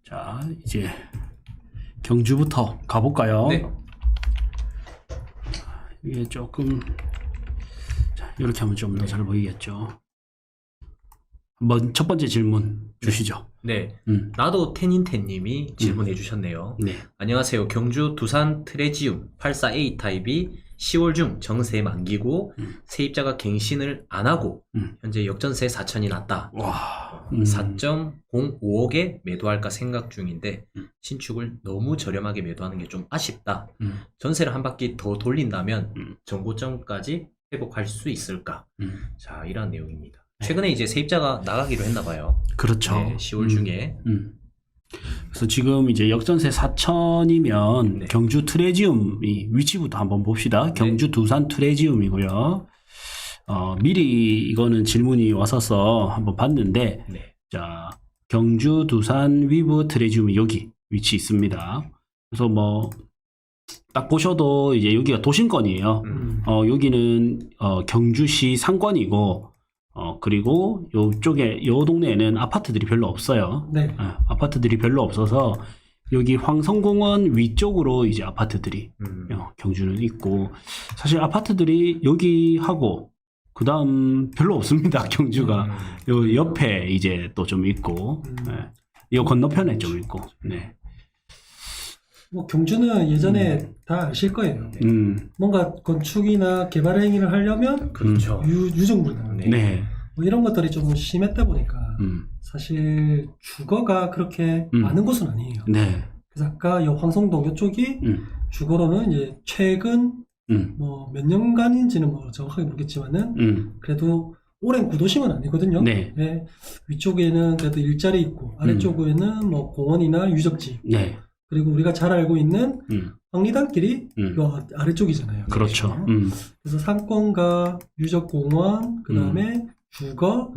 자, 이제 경주부터 가볼까요? 네. 이게 조금, 자, 이렇게 하면 좀 더 잘 보이겠죠. 한번 첫 번째 질문 주시죠. 네. 나도 테닌텐님이 질문해 주셨네요. 네. 안녕하세요. 경주 두산 트레지움 84A 타입이 10월 중 정세 만기고 세입자가 갱신을 안 하고 현재 역전세 4천이 났다. 와. 4.05억에 매도할까 생각 중인데 신축을 너무 저렴하게 매도하는 게 좀 아쉽다. 전세를 한 바퀴 더 돌린다면 정고점까지 회복할 수 있을까? 자, 이런 내용입니다. 최근에 이제 세입자가 나가기로 했나 봐요. 그렇죠. 네, 10월 중에. 그래서 지금 이제 역전세 4천이면 네. 경주 트레지움이 위치부터 한번 봅시다. 경주 두산 트레지움이고요. 미리 이거는 질문이 왔어서 한번 봤는데, 네. 자, 경주 두산 위브 트레지움이 여기 위치 있습니다. 그래서 뭐, 딱 보셔도 이제 여기가 도심권이에요. 여기는 경주시 상권이고, 그리고 요쪽에, 요 동네에는 아파트들이 별로 없어요. 네. 아파트들이 별로 없어서, 여기 황성공원 위쪽으로 이제 아파트들이, 경주는 있고, 사실 아파트들이 여기하고, 그 다음 별로 없습니다, 경주가. 요 옆에 이제 또 좀 있고, 네. 이 건너편에 좀 있고, 네. 뭐 경주는 예전에 다 아실 거예요. 뭔가 건축이나 개발 행위를 하려면 그렇죠. 유정부나 네. 뭐 이런 것들이 좀 심했다 보니까 사실 주거가 그렇게 많은 곳은 아니에요. 네. 그래서 아까 요 황성동 이쪽이 주거로는 이제 최근 뭐 몇 년간인지는 뭐 정확하게 모르겠지만은 그래도 오랜 구도심은 아니거든요. 네. 네. 위쪽에는 그래도 일자리 있고 아래쪽에는 뭐 공원이나 유적지. 네. 그리고 우리가 잘 알고 있는 황리단길이 요 아래쪽이잖아요. 그렇죠. 그래서 상권과 유적공원, 그 다음에 주거,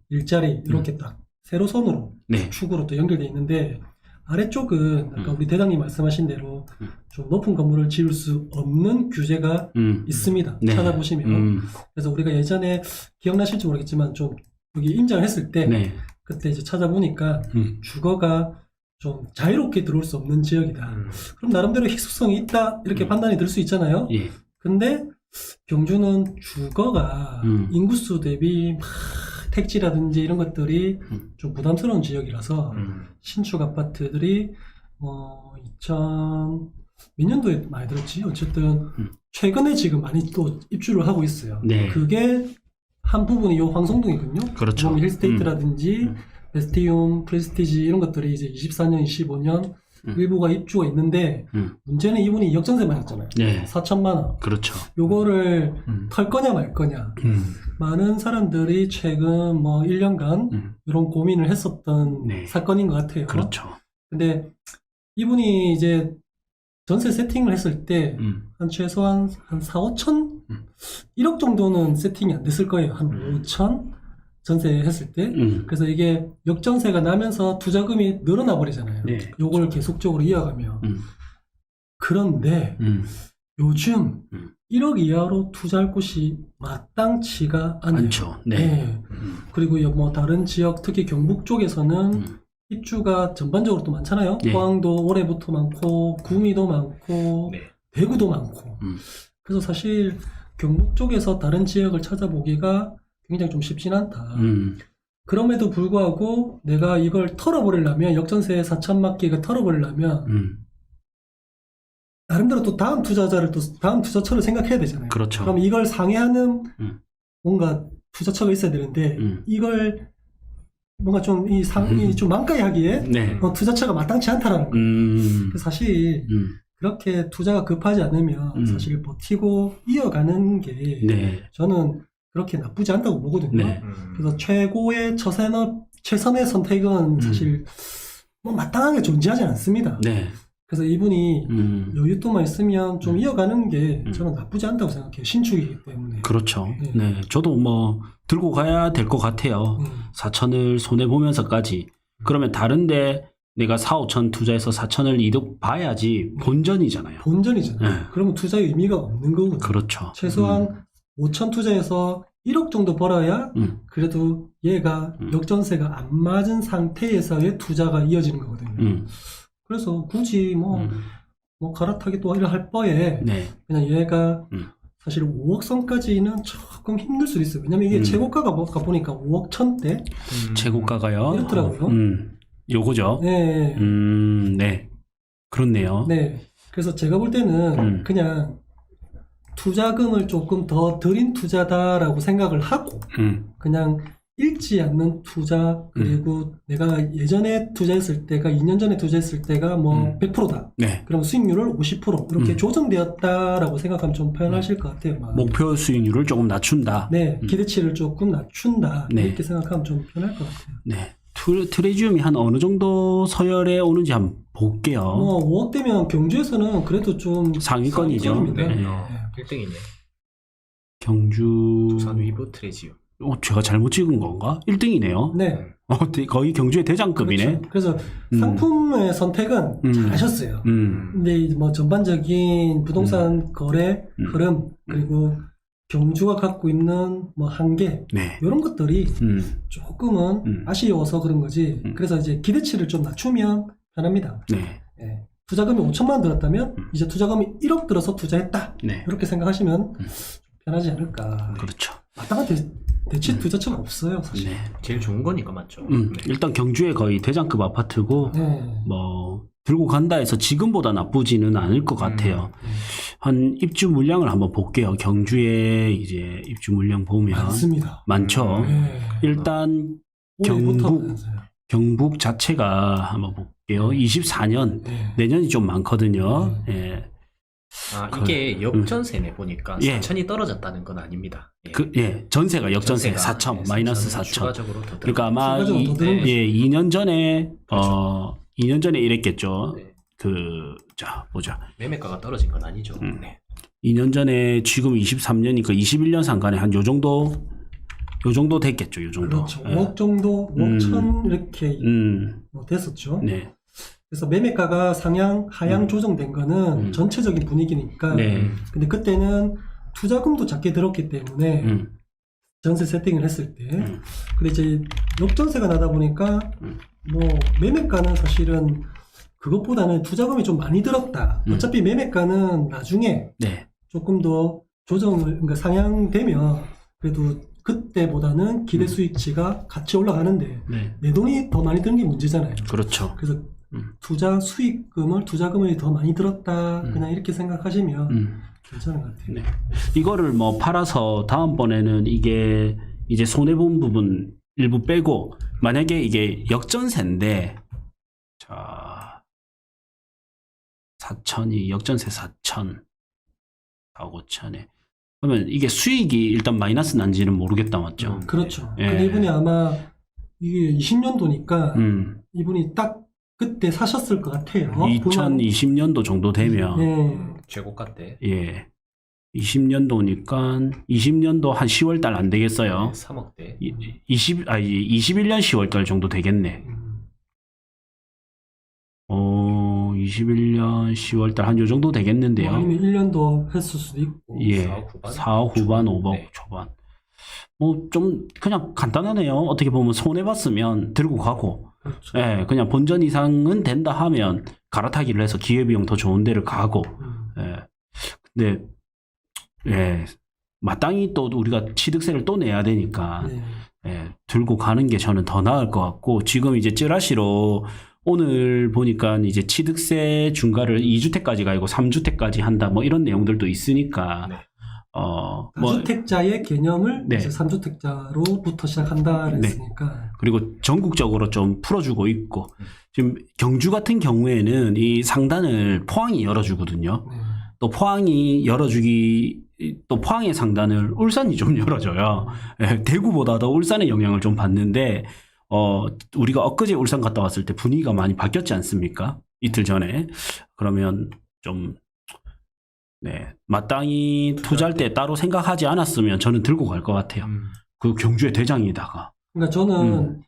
일자리 이렇게 딱 세로선으로 네. 축으로 또 연결되어 있는데 아래쪽은 아까 우리 대장님 말씀하신 대로 좀 높은 건물을 지을 수 없는 규제가 있습니다. 네. 찾아보시면. 그래서 우리가 예전에 기억나실지 모르겠지만 좀 여기 임장을 했을 때 네. 그때 이제 찾아보니까 주거가 좀 자유롭게 들어올 수 없는 지역이다. 그럼 나름대로 희소성이 있다 이렇게 판단이 들 수 있잖아요. 예. 근데 경주는 주거가 인구수 대비 막 택지라든지 이런 것들이 좀 부담스러운 지역이라서 신축 아파트들이 2000 몇 년도에 많이 들었지? 어쨌든 최근에 지금 많이 또 입주를 하고 있어요. 네. 그게 한 부분이 요 황성동이거든요. 그렇죠. 힐스테이트라든지 베스티움, 프레스티지 이런 것들이 이제 24년, 25년 일부가 입주가 있는데 문제는 이분이 역전세 맞았잖아요. 네. 4천만 원. 그렇죠. 요거를 털 거냐 말 거냐. 많은 사람들이 최근 뭐 1년간 이런 고민을 했었던 네. 사건인 것 같아요. 그렇죠. 근데 이분이 이제 전세 세팅을 했을 때 한 최소한 한 4, 5천? 1억 정도는 세팅이 안 됐을 거예요. 한 5천? 전세 했을 때. 그래서 이게 역전세가 나면서 투자금이 늘어나 버리잖아요. 네. 요걸 계속적으로 이어가면. 그런데 요즘 1억 이하로 투자할 곳이 마땅치가 않아요. 많죠. 네. 네. 그리고 뭐 다른 지역, 특히 경북 쪽에서는 입주가 전반적으로 또 많잖아요. 네. 포항도 올해부터 많고, 구미도 많고, 네. 대구도 많고. 그래서 사실 경북 쪽에서 다른 지역을 찾아보기가 굉장히 좀 쉽진 않다. 그럼에도 불구하고 내가 이걸 털어버리려면 역전세 4천 맞기가 털어버리려면 나름대로 또 다음 투자자를 또 다음 투자처를 생각해야 되잖아요. 그렇죠. 그럼 이걸 상회하는 뭔가 투자처가 있어야 되는데 이걸 뭔가 좀 좀 만까이 하기에 네. 투자처가 마땅치 않다라는 거예요. 사실 그렇게 투자가 급하지 않으면 사실 버티고 이어가는 게 네. 저는 그렇게 나쁘지 않다고 보거든요. 네. 그래서 최고의 최선의 선택은 사실 뭐 마땅하게 존재하지 않습니다. 네. 그래서 이분이 여윳돈만 있으면 좀 이어가는 게 저는 나쁘지 않다고 생각해요. 신축이기 때문에. 그렇죠. 네. 네. 저도 뭐 들고 가야 될 것 같아요. 4천을 손해 보면서까지. 그러면 다른데 내가 4, 5천 투자해서 4천을 이득 봐야지 본전이잖아요. 본전이잖아요. 네. 그러면 투자의 의미가 없는 거거든요. 그렇죠. 최소한 5천 투자해서 1억 정도 벌어야 그래도 얘가 역전세가 안 맞은 상태에서의 투자가 이어지는 거거든요. 그래서 굳이 뭐 갈아타기 또 할 바에 네. 그냥 얘가 사실 5억 선까지는 조금 힘들 수도 있어요. 왜냐면 이게 최고가가 보니까 5억 천대 최고가가요. 이렇더라고요. 요거죠. 네. 네. 그렇네요. 네. 그래서 제가 볼 때는 그냥 투자금을 조금 더 들인 투자다라고 생각을 하고 그냥 잃지 않는 투자 그리고 내가 예전에 투자했을 때가 2년 전에 투자했을 때가 뭐 100%다. 네. 그럼 수익률을 50% 이렇게 조정되었다라고 생각하면 좀 편하실 것 같아요. 목표 수익률을 조금 낮춘다. 네. 기대치를 조금 낮춘다. 네. 이렇게 생각하면 좀 편할 것 같아요. 네. 트레지움이 한 어느 정도 서열에 오는지 한번 볼게요. 뭐 5억 대면 경주에서는 그래도 좀 상위권이죠. 상위권입니다. 네. 네. 1등이네. 경주. 두산 위브 트레지움. 제가 잘못 찍은 건가? 1등이네요. 네. 거의 경주의 대장급이네. 그렇죠. 그래서 상품의 선택은 잘하셨어요. 근데 이제 뭐 전반적인 부동산 거래 흐름 그리고 경주가 갖고 있는 뭐 한계 네. 이런 것들이 조금은 아쉬워서 그런 거지. 그래서 이제 기대치를 좀 낮추면 편합니다. 네. 네. 투자금이 5천만 원 들었다면 이제 투자금이 1억 들어서 투자했다. 네. 이렇게 생각하시면 편하지 않을까. 그렇죠. 마땅한 대체 투자처가 없어요, 사실. 네. 제일 좋은 거니까 맞죠. 일단 경주의 거의 대장급 아파트고 네. 뭐 들고 간다 해서 지금보다 나쁘지는 않을 것 같아요. 한 입주 물량을 한번 볼게요. 경주에 이제 입주 물량 보면 많습니다. 많죠. 네. 일단 올해부터 경북 자체가 한번 볼게요. 24년 네. 내년이 좀 많거든요. 예. 이게 역전세네 보니까 예. 4천이 떨어졌다는 건 아닙니다. 전세가 역전세 4천 마이너스 4천. 추가적으로 더 그러니까 아마 추가적으로 더 들어오는 2년 전에 그렇죠. 2년 전에 이랬겠죠. 네. 자 보자. 매매가가 떨어진 건 아니죠. 네. 2년 전에 지금 23년이니까 21년 상간에 한 요 정도 됐겠죠. 요 정도. 그렇죠. 5억 정도, 5억 천 이렇게 뭐 됐었죠. 네. 그래서 매매가가 상향, 하향 조정된 거는 전체적인 분위기니까. 네. 근데 그때는 투자금도 작게 들었기 때문에 전세 세팅을 했을 때. 근데 이제 역전세가 나다 보니까 뭐 매매가는 사실은 그것보다는 투자금이 좀 많이 들었다. 어차피 매매가는 나중에 네. 조금 더 그러니까 상향되면 그래도 그때보다는 기대 수익치가 같이 올라가는데 네. 내 돈이 더 많이 드는 게 문제잖아요. 그렇죠. 그래서 투자금을 더 많이 들었다. 그냥 이렇게 생각하시면 괜찮은 것 같아요. 네. 이거를 뭐 팔아서 다음번에는 이게 이제 손해본 부분 일부 빼고 만약에 이게 역전세인데 자 4천이 역전세 4천 4억 5천에 그러면 이게 수익이 일단 마이너스 난지는 모르겠다 맞죠? 그렇죠. 예. 근데 이분이 아마 이게 20년도니까 이분이 딱 그때 사셨을 것 같아요. 2020년도 정도 되면 최고가 때. 예. 20년도니까 20년도 한 10월 달 안 되겠어요. 3억대. 21년 10월 달 정도 되겠네. 21년 10월 달 한 요 정도 되겠는데요. 뭐 아니면 1년도 했을 수도 있고. 예. 4억 4억 후반, 5억 네. 초반. 뭐 좀 그냥 간단하네요. 어떻게 보면 손해 봤으면 들고 가고. 그렇죠. 예, 그냥 본전 이상은 된다 하면 갈아타기를 해서 기회비용 더 좋은 데를 가고. 예. 근데 예. 마땅히 또 우리가 취득세를 또 내야 되니까 네. 예, 들고 가는 게 저는 더 나을 것 같고 지금 이제 찌라시로 오늘 보니까 이제 취득세 중과를 2주택까지가 아니고 3주택까지 한다 뭐 이런 내용들도 있으니까 네. 뭐 4주택자의 개념을 네. 이제 3주택자로부터 시작한다 그랬으니까. 그리고 전국적으로 좀 풀어주고 있고 지금 경주 같은 경우에는 이 상단을 포항이 열어주거든요. 네. 또 또 포항의 상단을 울산이 좀 열어줘요. 예, 대구보다 더 울산의 영향을 좀 받는데 우리가 엊그제 울산 갔다 왔을 때 분위기가 많이 바뀌었지 않습니까? 이틀 전에. 그러면 좀 네, 마땅히 투자할 때 따로 생각하지 않았으면 저는 들고 갈 것 같아요. 그 경주의 대장에다가. 그러니까 저는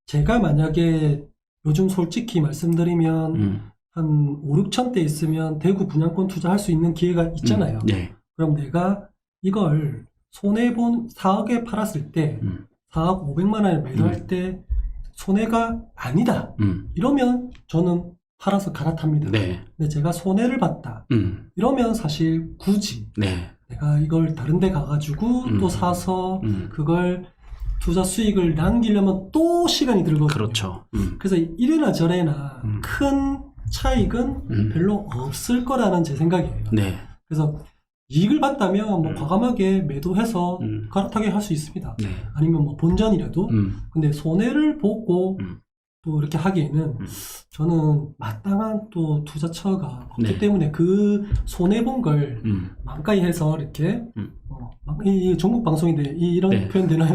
제가 만약에 요즘 솔직히 말씀드리면 한 5, 6천 대 있으면 대구 분양권 투자할 수 있는 기회가 있잖아요. 네. 그럼 내가 이걸 손해본 4억에 팔았을 때 4억 500만 원을 매도할 때 손해가 아니다. 이러면 저는 팔아서 갈아탑니다. 네. 근데 제가 손해를 봤다. 이러면 사실 굳이 네. 내가 이걸 다른 데 가가지고 또 사서 그걸 투자 수익을 남기려면 또 시간이 들거든요. 그렇죠. 그래서 이래나 저래나 큰 차익은 별로 없을 거라는 제 생각이에요. 네. 그래서 이익을 봤다면 뭐 과감하게 매도해서 갈아타게 할 수 있습니다. 네. 아니면 뭐 본전이라도. 근데 손해를 보고 또 이렇게 하기에는 저는 마땅한 또 투자처가 없기 네. 때문에 그 손해본 걸 만가히 해서 이렇게 이 전국 방송인데 이런 네. 표현 되나요?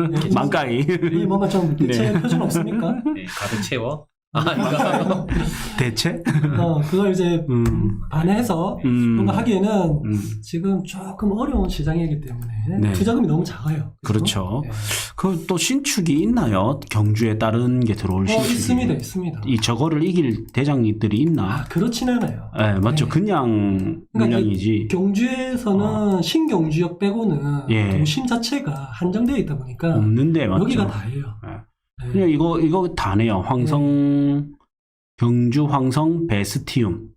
네. 만가이. 이 뭔가 좀 대체 네. 표준 없습니까? 네, 가득 채워. 이거. 대체? 그걸 이제 반해서 뭔가 하기에는 지금 조금 어려운 시장이기 때문에 네. 투자금이 너무 작아요. 그렇죠. 네. 그 또 신축이 있나요? 경주에 다른 게 들어올 신축이. 있습니다. 이 저거를 이길 대장들이 있나? 그렇진 않아요. 네, 맞죠. 네. 그냥 그러니까 물량이지. 경주에서는 신경주역 빼고는 예. 도심 자체가 한정되어 있다 보니까 없는데 맞죠. 여기가 다예요. 네. 네. 그냥 이거 다네요. 경주 황성 베스티움.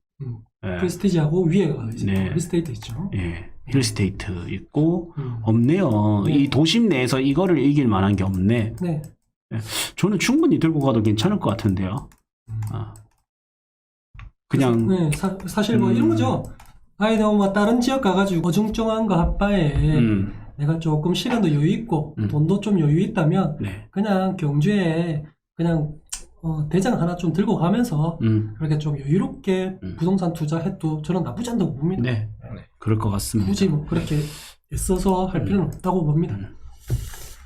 예. 프레스티지하고 위에가 이제 네. 또 리스테이트 있죠. 예. 힐스테이트 있고 없네요. 네. 이 도심 내에서 이거를 이길 만한 게 없네. 네. 저는 충분히 들고 가도 괜찮을 것 같은데요. 그냥 네, 사실 뭐 이런 거죠. 내가 뭐 다른 지역 가가지고 어중쩡한 거 핫바에 내가 조금 시간도 여유 있고 돈도 좀 여유 있다면 네. 그냥 경주에 그냥 대장 하나 좀 들고 가면서 그렇게 좀 여유롭게 부동산 투자해도 저는 나쁘지 않다고 봅니다. 네. 그럴 것 같습니다. 굳이 뭐 그렇게 애써서 할 필요는 없다고 봅니다.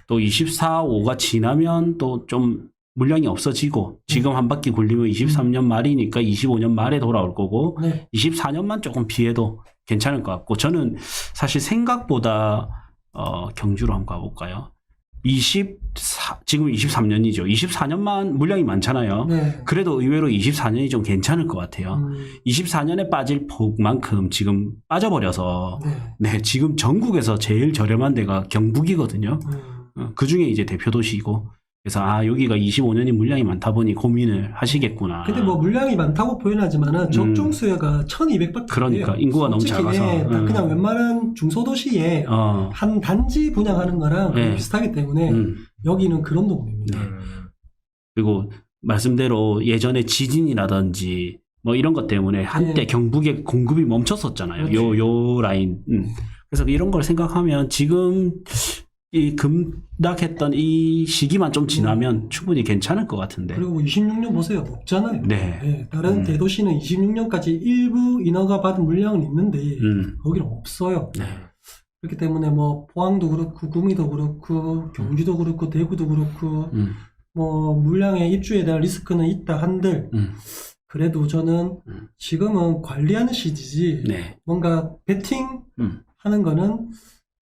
또 24, 5가 지나면 또 좀 물량이 없어지고 지금 한 바퀴 굴리면 23년 말이니까 25년 말에 돌아올 거고 네. 24년만 조금 피해도 괜찮을 것 같고 저는 사실 생각보다 경주로 한번 가볼까요? 지금 23년이죠. 24년만 물량이 많잖아요. 네. 그래도 의외로 24년이 좀 괜찮을 것 같아요. 24년에 빠질 폭만큼 지금 빠져버려서 네, 지금 전국에서 제일 저렴한 데가 경북이거든요. 그 중에 이제 대표 도시이고 그래서 여기가 25년이 물량이 많다 보니 고민을 하시겠구나. 근데 뭐 물량이 많다고 표현하지만은 적정 수요가 1,200밖에 그러니까 인구가 너무 작아서 그냥 웬만한 중소도시에 한 단지 분양하는 거랑 비슷하기 때문에 여기는 그런 동네입니다. 그리고 말씀대로 예전에 지진이라든지 뭐 이런 것 때문에 한때 경북에 공급이 멈췄었잖아요. 요 라인. 그래서 이런 걸 생각하면 지금 이 급락했던 이 시기만 좀 지나면 충분히 괜찮을 것 같은데. 그리고 뭐 26년 보세요. 없잖아요. 네. 다른 대도시는 26년까지 일부 인허가 받은 물량은 있는데 거기는 없어요. 네. 그렇기 때문에 뭐 포항도 그렇고 구미도 그렇고 경주도 그렇고 대구도 그렇고 뭐 물량의 입주에 대한 리스크는 있다 한들 그래도 저는 지금은 관리하는 시기지 뭔가 베팅 하는 거는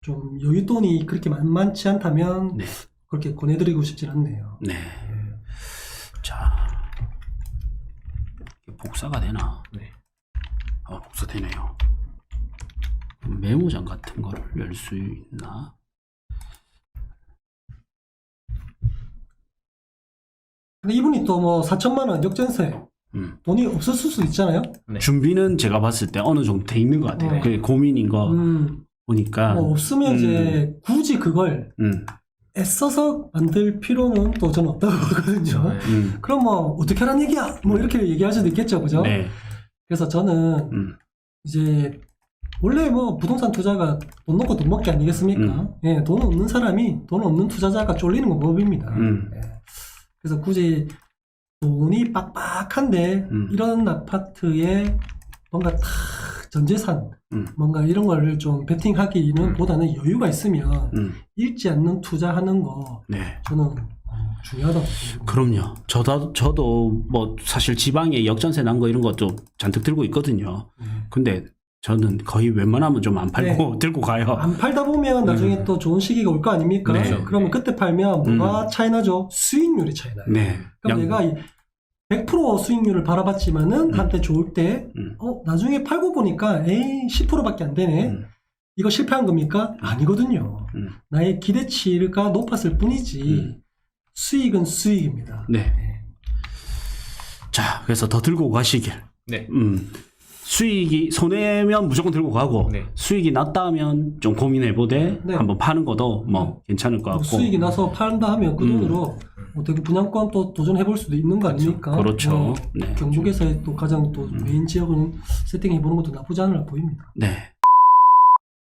좀 여윳돈이 그렇게 만만치 않다면 그렇게 권해드리고 싶진 않네요. 네. 자, 복사가 되나? 네. 복사되네요. 메모장 같은 거를 열 수 있나? 근데 이분이 또 뭐 4천만 원 역전세 돈이 없었을 수 있잖아요. 네. 준비는 제가 봤을 때 어느 정도 돼 있는 것 같아요. 그게 고민인 거 보니까. 뭐 없으면 이제 굳이 그걸 애써서 만들 필요는 또 저는 없다고 보거든요. 그럼 뭐 어떻게 하라는 얘기야? 뭐 이렇게 얘기할 수도 있겠죠, 그죠? 네. 그래서 저는 이제 원래 뭐 부동산 투자가 돈 넣고 돈 먹기 아니겠습니까? 예, 돈 없는 사람이 돈 없는 투자자가 쫄리는 건 법입니다. 예. 그래서 굳이 돈이 빡빡한데 이런 아파트에 뭔가 탁 전재산 뭔가 이런 거를 좀 베팅하기는 보다는 여유가 있으면 잃지 않는 투자하는 거 저는 중요하다고 봅니다. 그럼요. 저도 뭐 사실 지방에 역전세 난 거 이런 거 좀 잔뜩 들고 있거든요. 근데 저는 거의 웬만하면 좀 안 팔고 들고 가요. 안 팔다 보면 나중에 또 좋은 시기가 올 거 아닙니까? 그러면 그때 팔면 뭐가 차이 나죠? 수익률이 차이 나요. 그럼 내가 100% 수익률을 바라봤지만은 한때 좋을 때 나중에 팔고 보니까 10%밖에 안 되네. 이거 실패한 겁니까? 아니거든요. 나의 기대치가 높았을 뿐이지 수익은 수익입니다. 네. 자, 그래서 더 들고 가시길. 네. 수익이 손해면 무조건 들고 가고 네. 수익이 났다면 좀 고민해보되 네. 한번 파는 것도 뭐 괜찮을 것 같고. 수익이 나서 판다 하면 그 돈으로 뭐 대구 분양권 또 도전해볼 수도 있는 거 아닙니까? 그렇죠. 네. 경북에서의 또 가장 또 메인 지역은 세팅해보는 것도 나쁘지 않아 보입니다. 네.